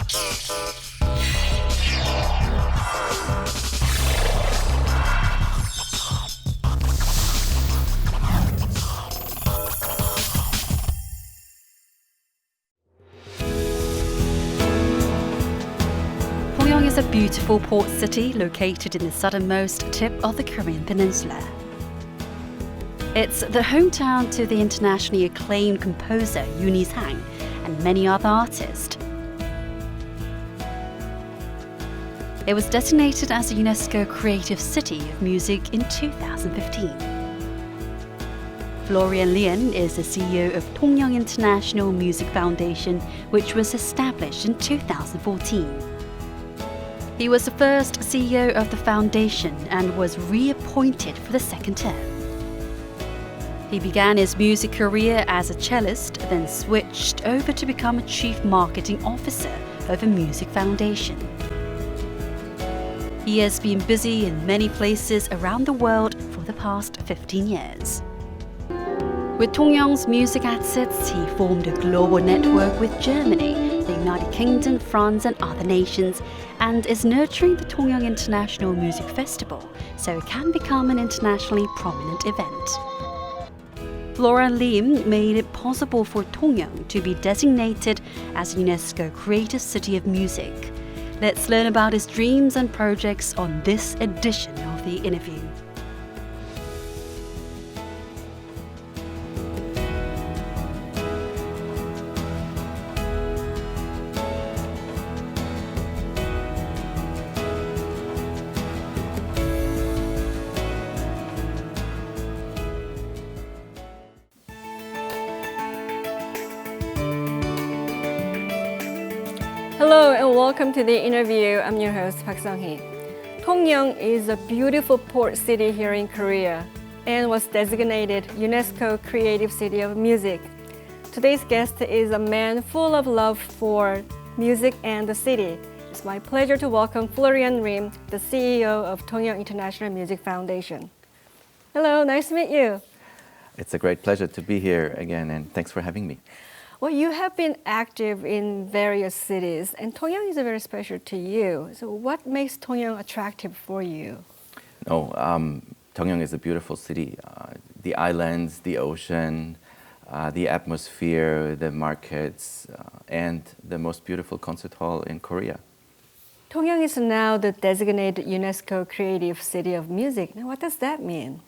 Tongyeong is a beautiful port city located in the southernmost tip of the Korean peninsula. It's the hometown to the internationally acclaimed composer Yoon Sang and many other artists. It was designated as a UNESCO Creative City of Music in 2015. Florian Riem is the CEO of Tongyeong International Music Foundation, which was established in 2014. He was the first CEO of the foundation and was reappointed for the second term. He began his music career as a cellist, then switched over to become a chief marketing officer of a music foundation. He has been busy in many places around the world for the past 15 years. With Tongyeong's music assets, he formed a global network with Germany, the United Kingdom, France and other nations, and is nurturing the Tongyeong International Music Festival so it can become an internationally prominent event. Florian Riem made it possible for Tongyeong to be designated as UNESCO Creative City of Music. Let's learn about his dreams and projects on this edition of the Innerview. Hello and welcome to the Interview. I'm your host, Park Sung-hee. Tongyeong is a beautiful port city here in Korea and was designated UNESCO Creative City of Music. Today's guest is a man full of love for music and the city. It's my pleasure to welcome Florian Riem, the CEO of Tongyeong International Music Foundation. Hello, nice to meet you. It's a great pleasure to be here again, and thanks for having me. Well, you have been active in various cities, and Tongyeong is very special to you. So what makes Tongyeong attractive for you? Tongyeong is a beautiful city. The islands, the ocean, the atmosphere, the markets, and the most beautiful concert hall in Korea. Tongyeong is now the designated UNESCO Creative City of Music. Now, what does that mean?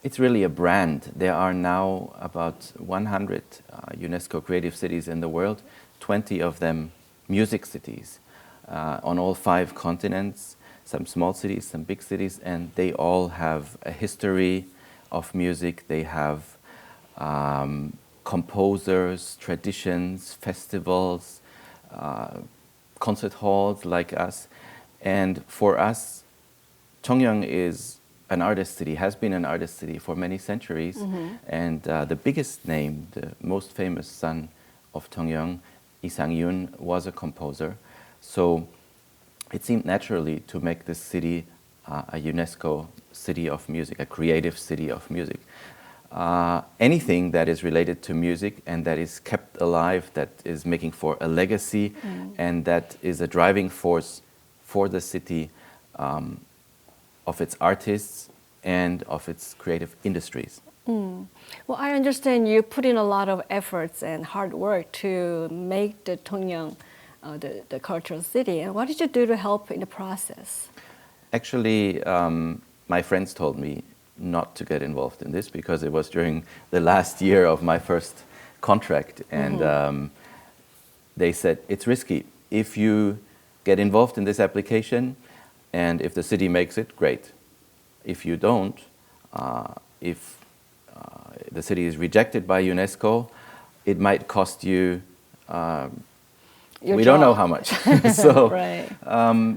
It's really a brand. There are now about 100 UNESCO creative cities in the world, 20 of them music cities on all 5 continents, some small cities, some big cities, and they all have a history of music. They have composers, traditions, festivals, concert halls like us. And for us, Tongyeong is an artist city, has been an artist city for many centuries. And the biggest name, the most famous son of Tongyeong, Lee Sang-yoon, was a composer. So it seemed naturally to make this city a UNESCO city of music, a creative city of music. Anything that is related to music and that is kept alive, that is making for a legacy, and that is a driving force for the city of its artists and of its creative industries. Well, I understand you put in a lot of efforts and hard work to make the Tongyeong the cultural city. And what did you do to help in the process? Actually, my friends told me not to get involved in this because it was during the last year of my first contract. And they said, it's risky. If you get involved in this application, and if the city makes it, great. If you don't, if the city is rejected by UNESCO, it might cost you, we don't know how much. So Right.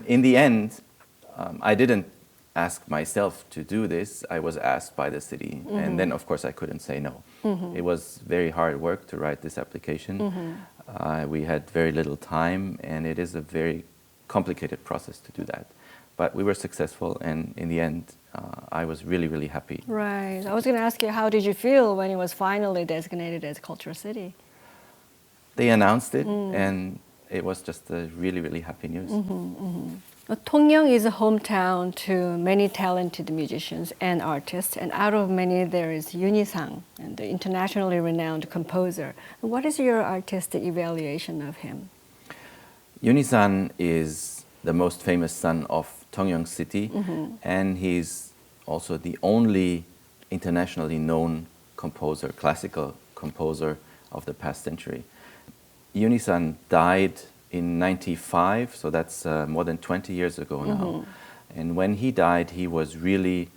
In the end, I didn't ask myself to do this. I was asked by the city. And then, of course, I couldn't say no. It was very hard work to write this application. We had very little time, and it is a very complicated process to do that. But we were successful, and in the end, I was really, really happy. Right. I was going to ask you, how did you feel when it was finally designated as a cultural city? They announced it, and it was just a really, really happy news. Tongyeong is a hometown to many talented musicians and artists, and out of many there is Unisang, and the internationally renowned composer. What is your artistic evaluation of him? Unisan is the most famous son of Tongyeong City, and he's also the only internationally known composer, classical composer of the past century. Unisan died in 95, so that's more than 20 years ago now. And when he died, he was really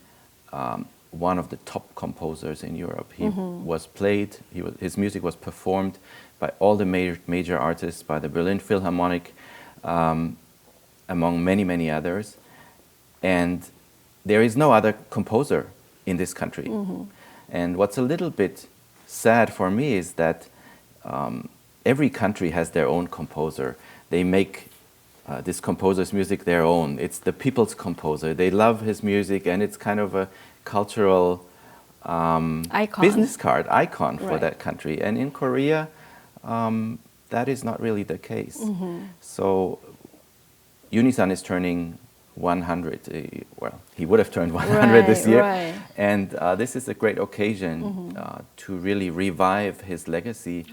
one of the top composers in Europe. He was played, his music was performed by all the major artists, by the Berlin Philharmonic, among many, many others. And there is no other composer in this country. And what's a little bit sad for me is that every country has their own composer. They make this composer's music their own. It's the people's composer. They love his music, and it's kind of a cultural business card, icon for that country. And in Korea, that is not really the case. So Unisan is turning 100. Well, he would have turned 100 this year. And this is a great occasion to really revive his legacy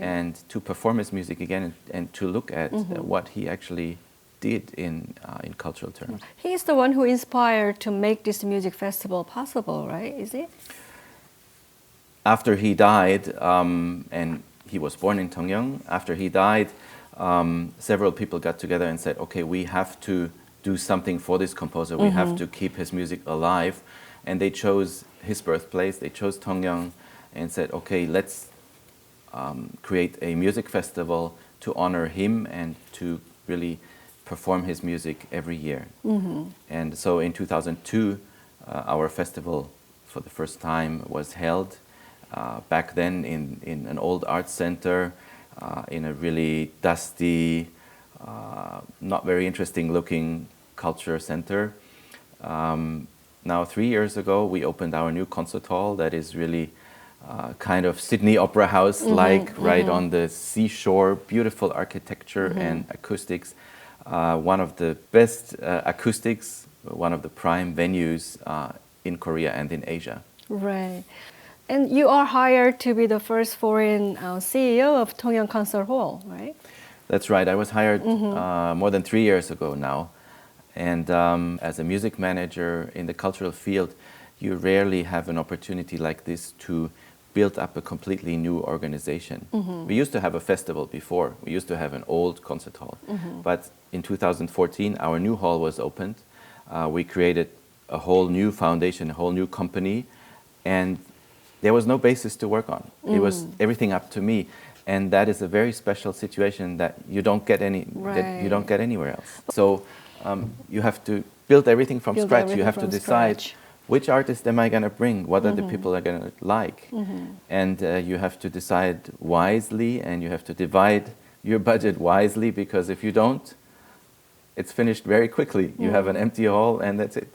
and to perform his music again and to look at what he actually did in cultural terms. He's the one who inspired to make this music festival possible, right? Is it? After he died, and he was born in Tongyeong, after he died, several people got together and said, okay, we have to do something for this composer. We have to keep his music alive. And they chose his birthplace, they chose Tongyeong, and said, okay, let's create a music festival to honor him and to really perform his music every year. And so in 2002, our festival for the first time was held back then in an old art center, in a really dusty, not very interesting looking culture center. Now 3 years ago, we opened our new concert hall that is really kind of Sydney Opera House-like, right on the seashore, beautiful architecture and acoustics. One of the best acoustics, one of the prime venues in Korea and in Asia. Right. And you are hired to be the first foreign CEO of Tongyeong Concert Hall, right? That's right. I was hired more than 3 years ago now. And as a music manager in the cultural field, you rarely have an opportunity like this to build up a completely new organization. We used to have a festival before. We used to have an old concert hall. But in 2014, our new hall was opened. We created a whole new foundation, a whole new company. And there was no basis to work on. It was everything up to me. And that is a very special situation that you don't get that you don't get anywhere else. So you have to build everything from scratch. You have to decide which artist am I going to bring? What are the people are going to like? And you have to decide wisely, and you have to divide your budget wisely, because if you don't, it's finished very quickly. You have an empty hall, and that's it.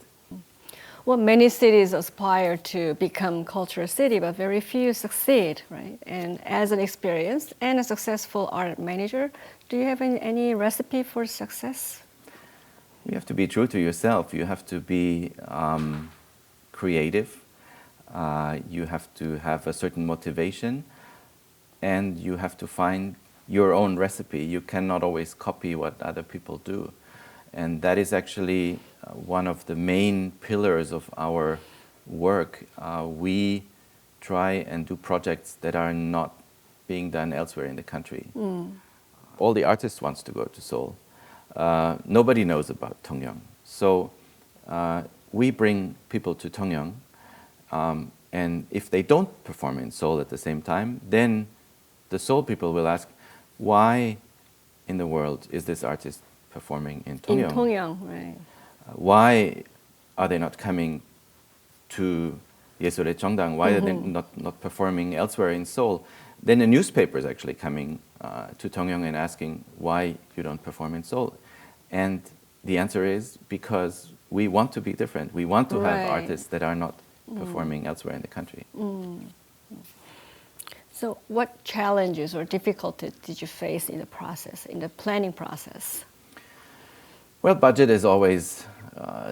Well, many cities aspire to become cultural city, but very few succeed, right? And as an experienced and a successful art manager, do you have any recipe for success? You have to be true to yourself. You have to be creative. You have to have a certain motivation, and you have to find your own recipe. You cannot always copy what other people do. And that is actually one of the main pillars of our work. We try and do projects that are not being done elsewhere in the country. All the artists wants to go to Seoul. Nobody knows about Tongyeong. So we bring people to Tongyeong, and if they don't perform in Seoul at the same time, then the Seoul people will ask, why in the world is this artist performing in Tongyeong? In Tongyeong, right. Why are they not coming to Yeseol의 Cheongdang? Why are they not performing elsewhere in Seoul? Then the newspaper is actually coming to Tongyeong and asking why you don't perform in Seoul. And the answer is because we want to be different. We want to have artists that are not performing elsewhere in the country. So what challenges or difficulties did you face in the process, in the planning process? Well, budget is always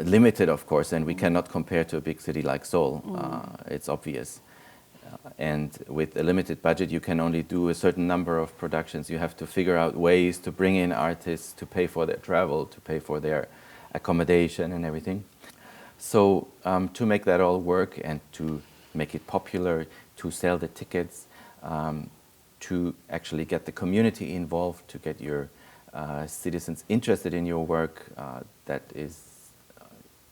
limited, of course, and we cannot compare to a big city like Seoul. It's obvious. And with a limited budget, you can only do a certain number of productions. You have to figure out ways to bring in artists, to pay for their travel, to pay for their accommodation and everything. So to make that all work and to make it popular, to sell the tickets, to actually get the community involved, to get your citizens interested in your work, that is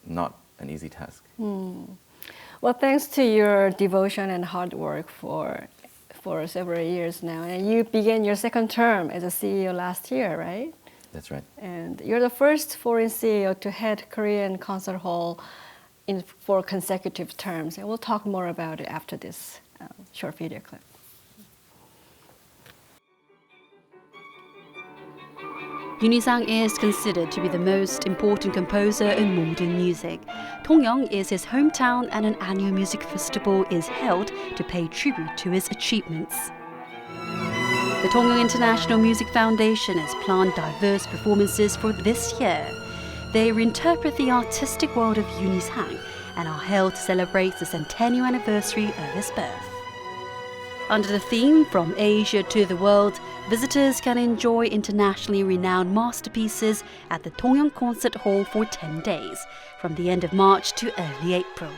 not an easy task. Well, thanks to your devotion and hard work for several years now, and you began your second term as a CEO last year, right? That's right. And you're the first foreign CEO to head Korean concert hall in 4 consecutive terms, and we'll talk more about it after this short video clip. Unisang is considered to be the most important composer in modern music. Tongyeong is his hometown, and an annual music festival is held to pay tribute to his achievements. The Tongyeong International Music Foundation has planned diverse performances for this year. They reinterpret the artistic world of Unisang and are held to celebrate the centennial anniversary of his birth. Under the theme From Asia to the World, visitors can enjoy internationally renowned masterpieces at the Tongyeong Concert Hall for 10 days, from the end of March to early April.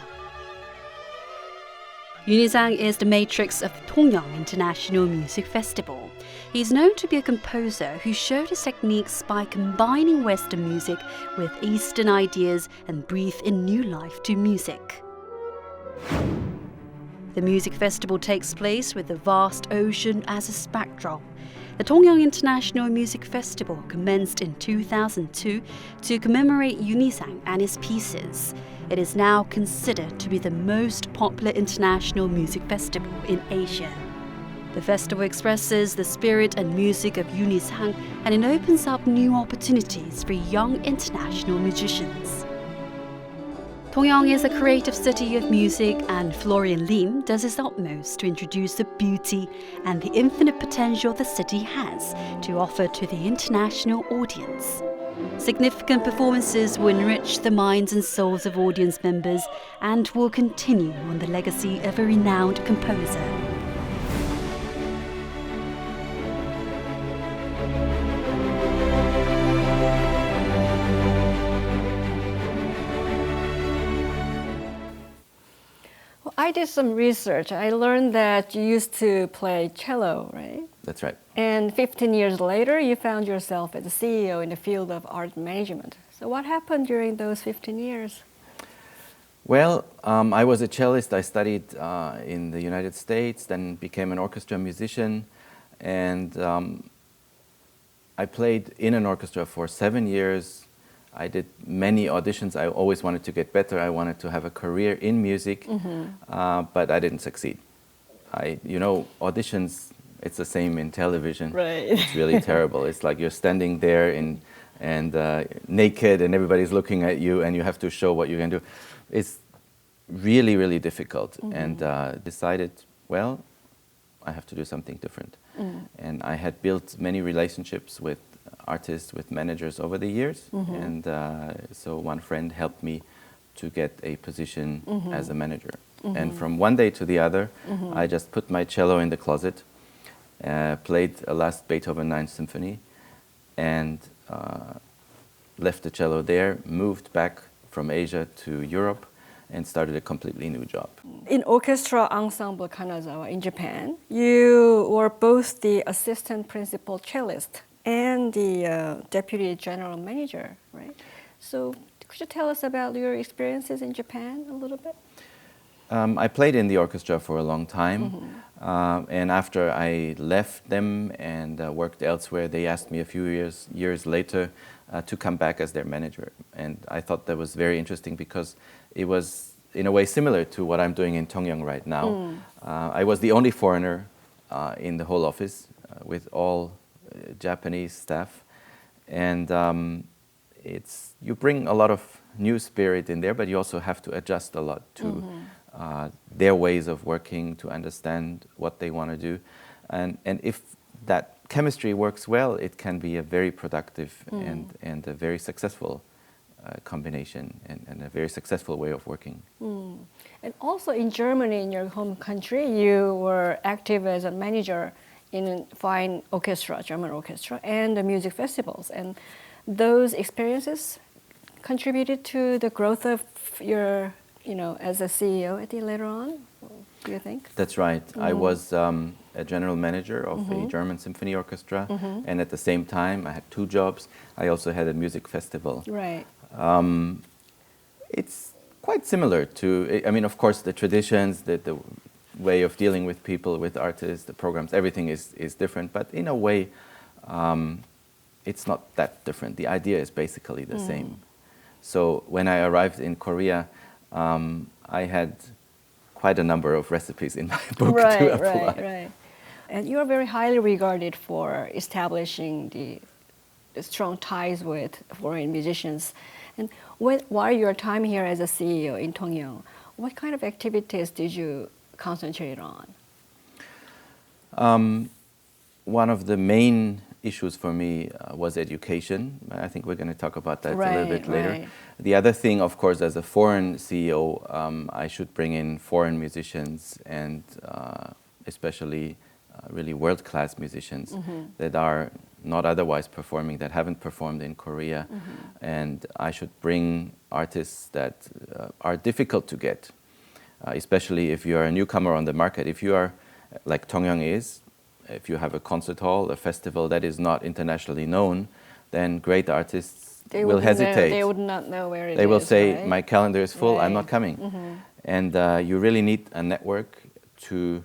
Unisang is the matrix of the Tongyeong International Music Festival. He is known to be a composer who showed his techniques by combining Western music with Eastern ideas and breathed in new life to music. The music festival takes place with the vast ocean as a backdrop. The Tongyeong International Music Festival commenced in 2002 to commemorate Unisang and his pieces. It is now considered to be the most popular international music festival in Asia. The festival expresses the spirit and music of Unisang, and it opens up new opportunities for young international musicians. Tongyeong is a creative city of music, and Florian Riem does his utmost to introduce the beauty and the infinite potential the city has to offer to the international audience. Significant performances will enrich the minds and souls of audience members and will continue on the legacy of a renowned composer. I did some research. I learned that you used to play cello, right? That's right. And 15 years later, you found yourself as a CEO in the field of art management. So what happened during those 15 years? Well, I was a cellist. I studied in the United States, then became an orchestra musician, and I played in an orchestra for 7 years. I did many auditions. I always wanted to get better. I wanted to have a career in music, but I didn't succeed. Auditions, it's the same in television. Right. It's really terrible. It's like you're standing there and naked, and everybody's looking at you, and you have to show what you can do. It's really, really difficult. And decided, well, I have to do something different. And I had built many relationships with artists, with managers over the years, and so one friend helped me to get a position as a manager. And from one day to the other, I just put my cello in the closet, played a last Beethoven 9th Symphony, and left the cello there, moved back from Asia to Europe, and started a completely new job. In Orchestra Ensemble Kanazawa in Japan, you were both the assistant principal cellist and the deputy general manager, right? So could you tell us about your experiences in Japan a little bit? I played in the orchestra for a long time, and after I left them and worked elsewhere, they asked me a few years later to come back as their manager. And I thought that was very interesting because it was, in a way, similar to what I'm doing in Tongyeong right now. I was the only foreigner in the whole office with all Japanese staff, and you bring a lot of new spirit in there, but you also have to adjust a lot to their ways of working, to understand what they want to do. And if that chemistry works well, it can be a very productive and a very successful combination and a very successful way of working. And also in Germany, in your home country, you were active as a manager in fine orchestra, German orchestra, and the music festivals. And those experiences contributed to the growth of your, as a CEO at the later on, do you think? That's right. I was a general manager of a German symphony orchestra, and at the same time, I had 2 jobs. I also had a music festival. Right. It's quite similar to, of course, the traditions, the way of dealing with people, with artists, the programs, everything is different, but in a way, it's not that different. The idea is basically the same. So when I arrived in Korea, I had quite a number of recipes in my book to apply. Right. And you are very highly regarded for establishing the strong ties with foreign musicians. And while your time here as a CEO in Tongyeong, what kind of activities did you concentrate on? One of the main issues for me was education. I think we're going to talk about that a little bit later. Right. The other thing, of course, as a foreign CEO, I should bring in foreign musicians and especially really world-class musicians that are not otherwise performing, that haven't performed in Korea. And I should bring artists that are difficult to get, especially if you are a newcomer on the market. If you are, like Tongyeong is, if you have a concert hall, a festival that is not internationally known, then great artists will hesitate. They would not know where it is. They will say, right? my calendar is full, I'm not coming. And you really need a network to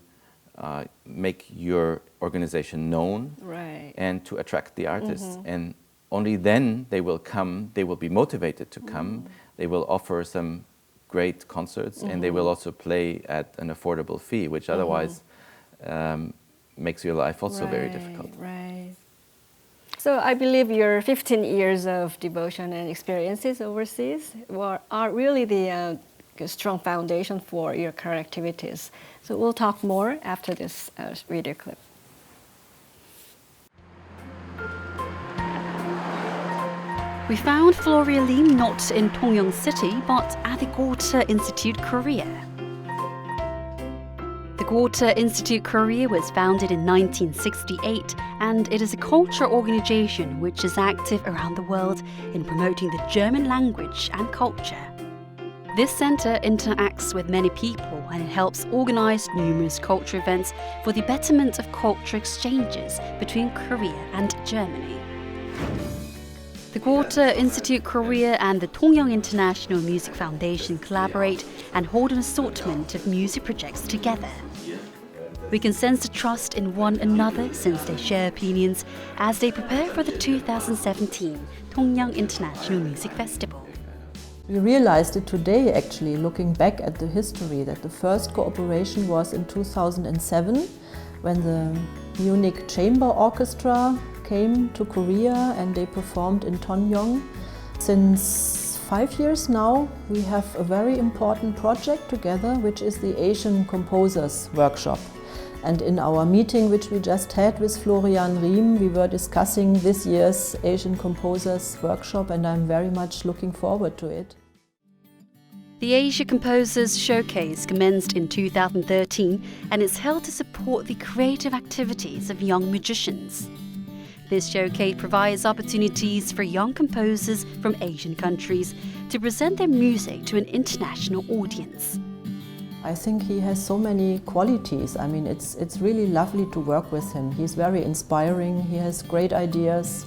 make your organization known and to attract the artists. And only then they will come, they will be motivated to come, they will offer some great concerts, and they will also play at an affordable fee, which otherwise makes your life also very difficult. Right. So I believe your 15 years of devotion and experiences overseas are really the strong foundation for your current activities. So we'll talk more after this video clip. We found Florian Riem not in Tongyeong City, but at the Goethe Institute Korea. The Goethe Institute Korea was founded in 1968, and it is a cultural organization which is active around the world in promoting the German language and culture. This center interacts with many people, and it helps organize numerous cultural events for the betterment of cultural exchanges between Korea and Germany. The Goethe Institute Korea and the Tongyeong International Music Foundation collaborate and hold an assortment of music projects together. We can sense the trust in one another since they share opinions as they prepare for the 2017 Tongyeong International Music Festival. We realized it today, actually, looking back at the history, that the first cooperation was in 2007 when the Munich Chamber Orchestra came to Korea and they performed in Tongyeong. Since 5 years now, we have a very important project together, which is the Asian Composers Workshop. And in our meeting, which we just had with Florian Riem, we were discussing this year's Asian Composers Workshop, and I'm very much looking forward to it. The Asia Composers Showcase commenced in 2013, and it's held to support the creative activities of young musicians. This showcase provides opportunities for young composers from Asian countries to present their music to an international audience. I think he has so many qualities. I mean, it's really lovely to work with him. He's very inspiring, he has great ideas,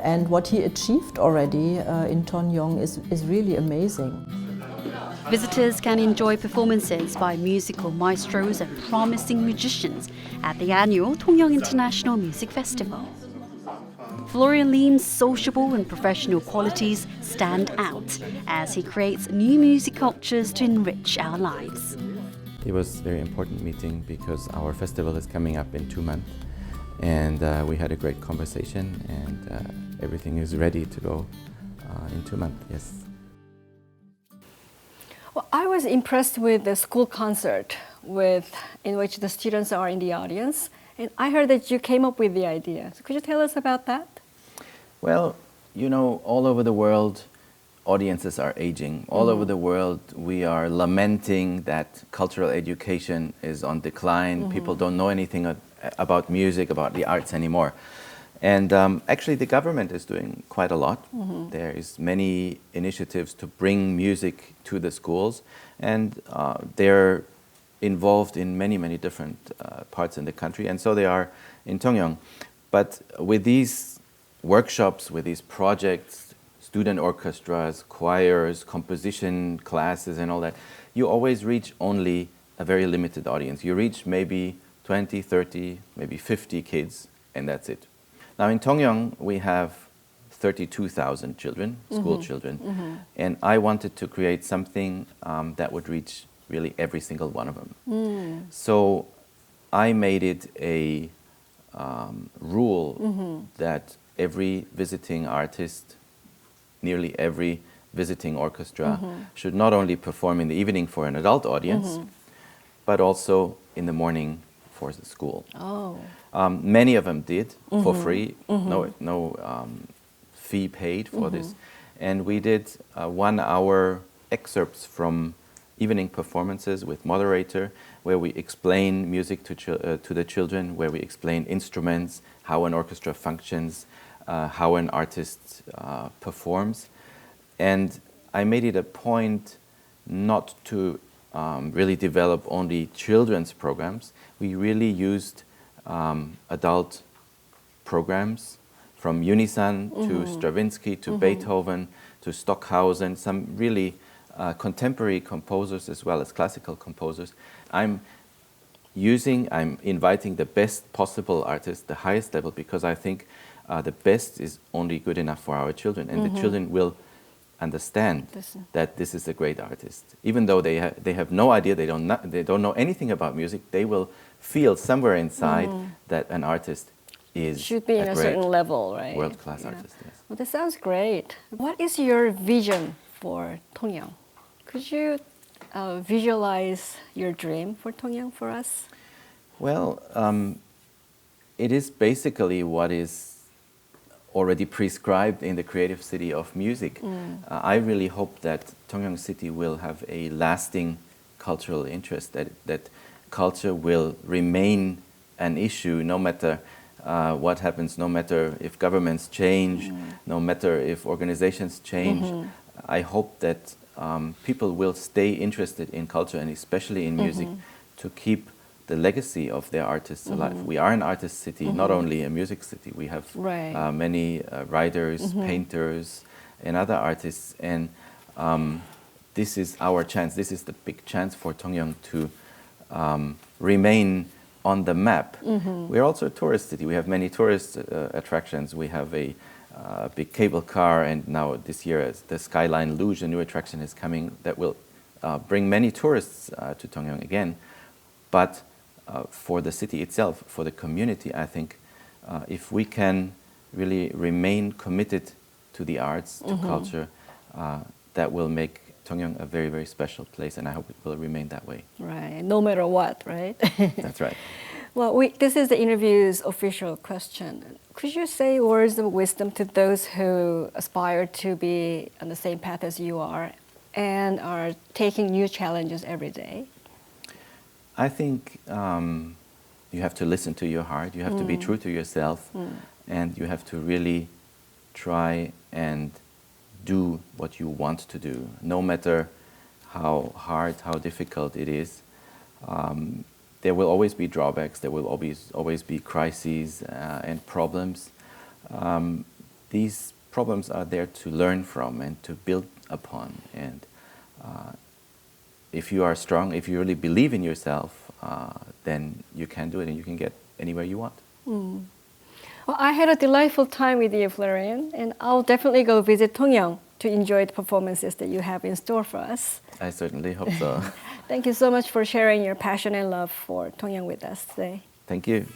and what he achieved already in Tongyeong is really amazing. Visitors can enjoy performances by musical maestros and promising musicians at the annual Tongyeong International Music Festival. Florian Riem's sociable and professional qualities stand out as he creates new music cultures to enrich our lives. It was a very important meeting because our festival is coming up in 2 months, and we had a great conversation, and everything is ready to go in 2 months, yes. Well, I was impressed with the school concert in which the students are in the audience. And I heard that you came up with the idea. So could you tell us about that? Well, you know, all over the world, audiences are aging. All over the world, we are lamenting that cultural education is on decline. People don't know anything about music, about the arts anymore. And actually, the government is doing quite a lot. There is many initiatives to bring music to the schools, and they're involved in many, many different parts in the country, and so they are in Tongyeong. But with these workshops, with these projects, student orchestras, choirs, composition classes, and all that, you always reach only a very limited audience. You reach maybe 20, 30, maybe 50 kids, and that's it. Now in Tongyeong, we have 32,000 children, school children, and I wanted to create something that would reach really every single one of them. So I made it a rule that every visiting artist, nearly every visiting orchestra, should not only perform in the evening for an adult audience, but also in the morning for the school. Oh. Many of them did for free, no fee paid for this. And we did 1 hour excerpts from evening performances with moderator, where we explain music to the children, where we explain instruments, how an orchestra functions, how an artist performs. And I made it a point not to really develop only children's programs. We really used adult programs from Unisan to Stravinsky to Beethoven to Stockhausen, some really contemporary composers as well as classical composers. I'm inviting the best possible artists, the highest level, because I think the best is only good enough for our children, and the children will understand that this is a great artist. Even though they have no idea, they don't know anything about music, they will feel somewhere inside that an artist should be in a certain level, right? World-class artist, yes. Well, that sounds great. What is your vision for Tongyeong? Could you visualize your dream for Tongyeong for us? Well, it is basically what is already prescribed in the Creative City of Music. I really hope that Tongyeong City will have a lasting cultural interest, that culture will remain an issue no matter what happens, no matter if governments change, no matter if organizations change. I hope that people will stay interested in culture, and especially in music, to keep the legacy of their artists alive. We are an artist city, not only a music city. We have many writers, painters, and other artists. And this is our chance. This is the big chance for Tongyeong to remain on the map. We're also a tourist city. We have many tourist attractions. We have a big cable car, and now this year the Skyline Luge, a new attraction, is coming that will bring many tourists to Tongyeong again. But for the city itself, for the community, I think if we can really remain committed to the arts, to culture, that will make Tongyeong a very, very special place, and I hope it will remain that way. Right, no matter what, right? That's right. Well, this is the interview's official question. Could you say words of wisdom to those who aspire to be on the same path as you are and are taking new challenges every day? I think you have to listen to your heart, you have to be true to yourself, and you have to really try and do what you want to do, no matter how hard, how difficult it is. There will always be drawbacks, there will always be crises and problems. These problems are there to learn from and to build upon. And if you are strong, if you really believe in yourself, then you can do it and you can get anywhere you want. Well, I had a delightful time with you, Florian, and I'll definitely go visit Tongyeong to enjoy the performances that you have in store for us. I certainly hope so. Thank you so much for sharing your passion and love for Tongyeong with us today. Thank you.